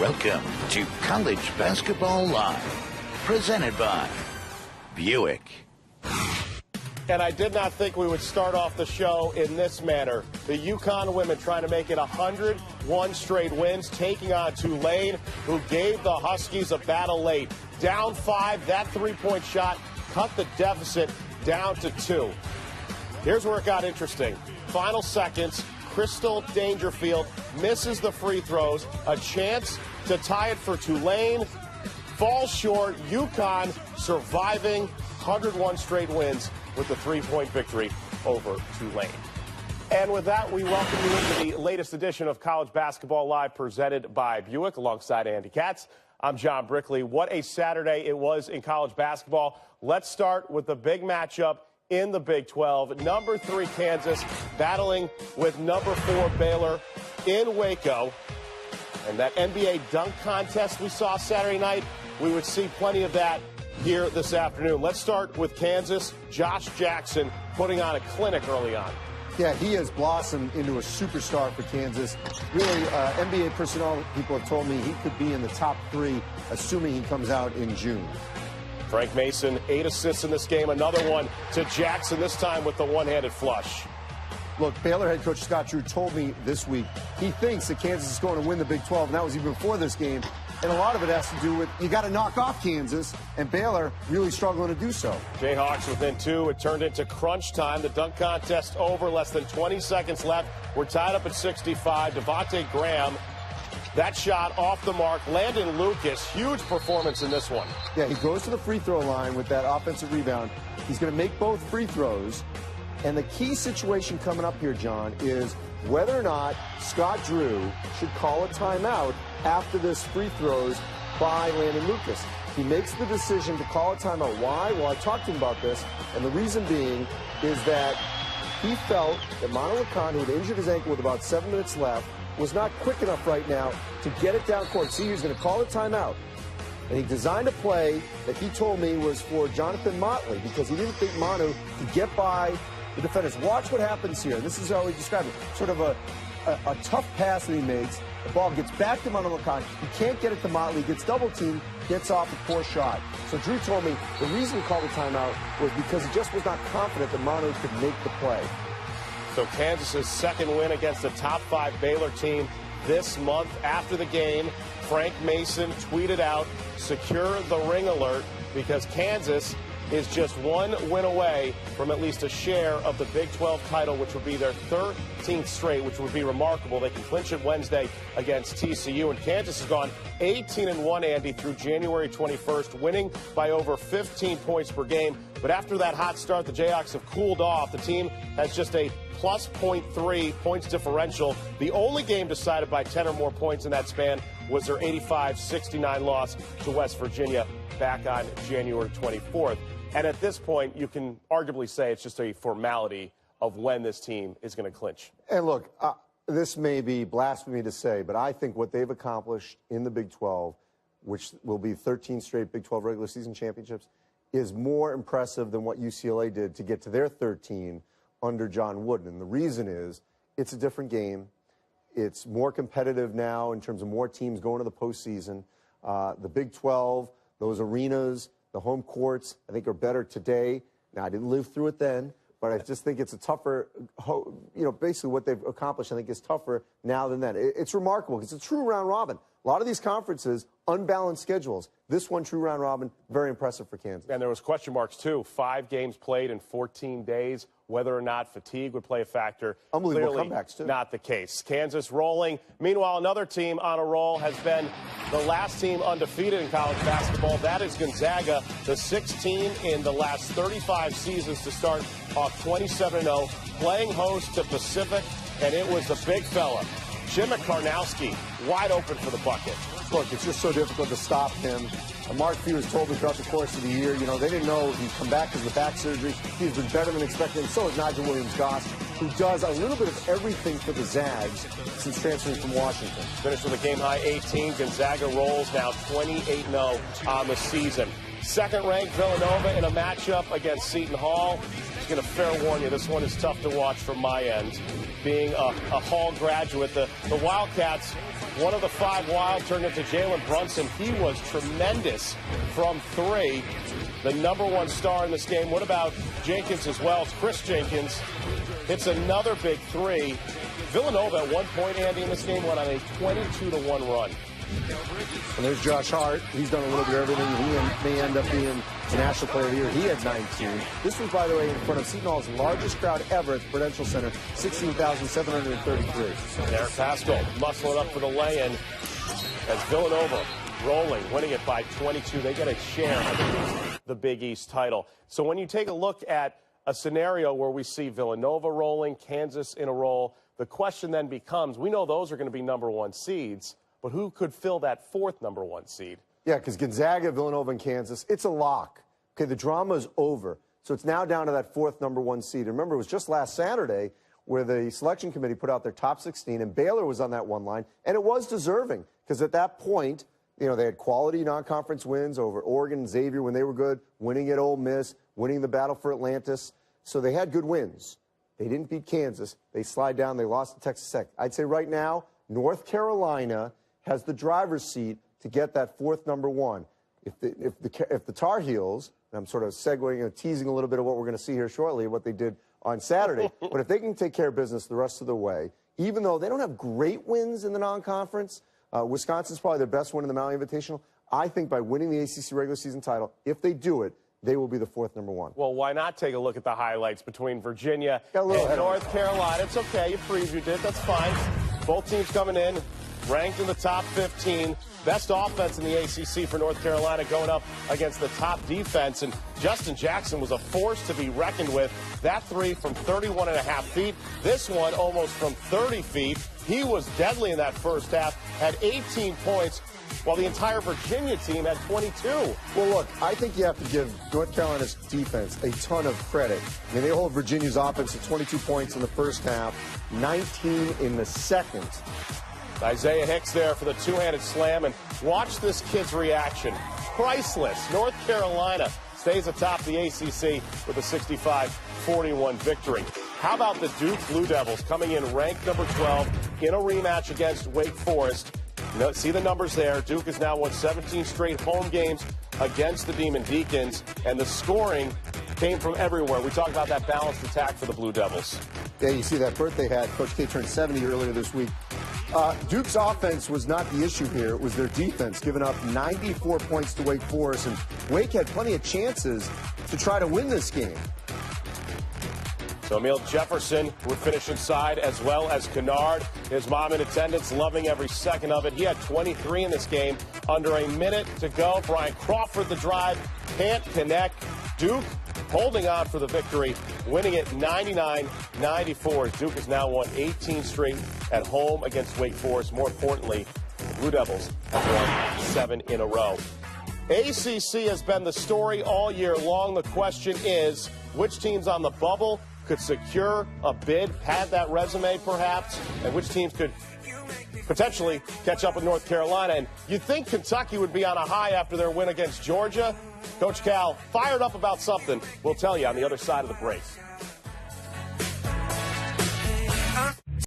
Welcome to College Basketball Live, presented by Buick. And I did not think we would start off the show in this manner. The UConn women trying to make it 101 straight wins, taking on Tulane, who gave the Huskies a battle late. Down 5, that three-point shot cut the deficit down to 2. Here's where it got interesting. Final seconds, Crystal Dangerfield misses the free throws. A chance to tie it for Tulane. Falls short. UConn surviving 101 straight wins with the three-point victory over Tulane. And with that, we welcome you into the latest edition of College Basketball Live presented by Buick alongside Andy Katz. I'm John Brickley. What a Saturday it was in college basketball. Let's start with the big matchup in the Big 12. Number 3 Kansas battling with number 4 Baylor in Waco. And that NBA dunk contest we saw Saturday night, we would see plenty of that here this afternoon. Let's start with Kansas. Josh Jackson putting on a clinic early on. Yeah, he has blossomed into a superstar for Kansas. Really, NBA personnel people have told me he could be in the top 3, assuming he comes out in June. Frank Mason, 8 assists in this game. Another one to Jackson, this time with the one-handed flush. Look, Baylor head coach Scott Drew told me this week he thinks that Kansas is going to win the Big 12, and that was even before this game. And a lot of it has to do with you got to knock off Kansas, and Baylor really struggling to do so. Jayhawks within 2. It turned into crunch time. The dunk contest over. Less than 20 seconds left. We're tied up at 65. Devontae Graham, that shot off the mark. Landon Lucas, huge performance in this one. Yeah, he goes to the free throw line with that offensive rebound. He's going to make both free throws. And the key situation coming up here, John, is whether or not Scott Drew should call a timeout after this free throws by Landon Lucas. He makes the decision to call a timeout. Why? Well, I talked to him about this, and the reason being is that he felt that Manu Lacan, who had injured his ankle with about 7 minutes left, was not quick enough right now to get it down court. See, he was going to call a timeout. And he designed a play that he told me was for Jonathan Motley because he didn't think Manu could get by the defenders. Watch what happens here. This is how he described it. Sort of a tough pass that he makes. The ball gets back to Manu Lacan. He can't get it to Motley. Gets double-teamed. Gets off a poor shot. So Drew told me the reason he called the timeout was because he just was not confident that Manu could make the play. So Kansas's second win against the top 5 Baylor team this month. After the game, Frank Mason tweeted out, "Secure the ring alert," because Kansas is just 1 win away from at least a share of the Big 12 title, which would be their 13th straight, which would be remarkable. They can clinch it Wednesday against TCU. And Kansas has gone 18-1, Andy, through January 21st, winning by over 15 points per game. But after that hot start, the Jayhawks have cooled off. The team has just a plus 0.3 points differential. The only game decided by 10 or more points in that span was their 85-69 loss to West Virginia back on January 24th. And at this point, you can arguably say it's just a formality of when this team is going to clinch. And look, this may be blasphemy to say, but I think what they've accomplished in the Big 12, which will be 13 straight Big 12 regular season championships, is more impressive than what UCLA did to get to their 13 under John Wooden. And the reason is it's a different game. It's more competitive now in terms of more teams going to the postseason. The Big 12, those arenas, the home courts, I think, are better today. Now, I didn't live through it then, but I just think it's a tougher, basically what they've accomplished, I think, is tougher now than then. It's remarkable. It's a true round robin. A lot of these conferences, unbalanced schedules. This one, true round robin, very impressive for Kansas. And there was question marks, too. 5 games played in 14 days. Whether or not fatigue would play a factor. Unbelievable Clearly comebacks, too. Not the case. Kansas rolling. Meanwhile, another team on a roll has been the last team undefeated in college basketball. That is Gonzaga, the 6th team in the last 35 seasons to start off 27-0, playing host to Pacific, and it was the big fella, Jim Karnowski, wide open for the bucket. Look, it's just so difficult to stop him. Mark Few has told me throughout the course of the year, they didn't know he'd come back because of the back surgery. He's been better than expected, and so is Nigel Williams-Goss, who does a little bit of everything for the Zags since transferring from Washington. Finished with a game-high 18. Gonzaga rolls now 28-0 on the season. Second-ranked Villanova in a matchup against Seton Hall. Just going to fair warn you, this one is tough to watch from my end. Being a Hall graduate, the Wildcats, one of the 5 Wild turned into Jalen Brunson. He was tremendous from 3. The #1 star in this game. What about Jenkins as well? It's Chris Jenkins hits another big 3. Villanova at one point, Andy, in this game went on a 22-1 run. And there's Josh Hart. He's done a little bit of everything. He may end up being the National Player of the Year. He had 19. This was, by the way, in front of Seton Hall's largest crowd ever at the Prudential Center, 16,733. Derek Pascal muscling up for the lay-in as Villanova rolling, winning it by 22. They get a share of the Big East title. So when you take a look at a scenario where we see Villanova rolling, Kansas in a roll, the question then becomes, we know those are going to be #1 seeds, but who could fill that 4th #1 seed? Yeah, because Gonzaga, Villanova, and Kansas, it's a lock. Okay, the drama is over. So it's now down to that 4th #1 seed. And remember, it was just last Saturday where the selection committee put out their top 16, and Baylor was on that one line, and it was deserving because at that point, you know, they had quality non-conference wins over Oregon and Xavier when they were good, winning at Ole Miss, winning the battle for Atlantis. So they had good wins. They didn't beat Kansas. They slide down. They lost to Texas Tech. I'd say right now, North Carolina has the driver's seat to get that 4th #1. If the Tar Heels, and I'm sort of segueing and teasing a little bit of what we're going to see here shortly, what they did on Saturday, but if they can take care of business the rest of the way, even though they don't have great wins in the non-conference, Wisconsin's probably their best win in the Maui Invitational. I think by winning the ACC regular season title, if they do it, they will be the 4th #1. Well, why not take a look at the highlights between Virginia and North Carolina? It's okay. You previewed it. That's fine. Both teams coming in, ranked in the top 15. Best offense in the ACC for North Carolina going up against the top defense. And Justin Jackson was a force to be reckoned with. That 3 from 31.5 feet. This one almost from 30 feet. He was deadly in that first half, had 18 points, while the entire Virginia team had 22. Well, look, I think you have to give North Carolina's defense a ton of credit. I mean, they hold Virginia's offense to 22 points in the first half, 19 in the second. Isaiah Hicks there for the two-handed slam, and watch this kid's reaction. Priceless. North Carolina stays atop the ACC with a 65-41 victory. How about the Duke Blue Devils coming in ranked #12 in a rematch against Wake Forest? See the numbers there. Duke has now won 17 straight home games against the Demon Deacons, and the scoring came from everywhere. We talked about that balanced attack for the Blue Devils. Yeah, you see that birthday hat. Coach K turned 70 earlier this week. Duke's offense was not the issue here. It was their defense, giving up 94 points to Wake Forest, and Wake had plenty of chances to try to win this game. So Emil Jefferson would finish inside, as well as Kennard. His mom in attendance, loving every second of it. He had 23 in this game. Under a minute to go. Brian Crawford the drive. Can't connect. Duke holding on for the victory, winning it 99-94. Duke has now won 18 straight at home against Wake Forest. More importantly, the Blue Devils have won 7 in a row. ACC has been the story all year long. The question is, which teams on the bubble could secure a bid, pad that resume perhaps, and which teams could potentially catch up with North Carolina? And you'd think Kentucky would be on a high after their win against Georgia. Coach Cal fired up about something. We'll tell you on the other side of the break.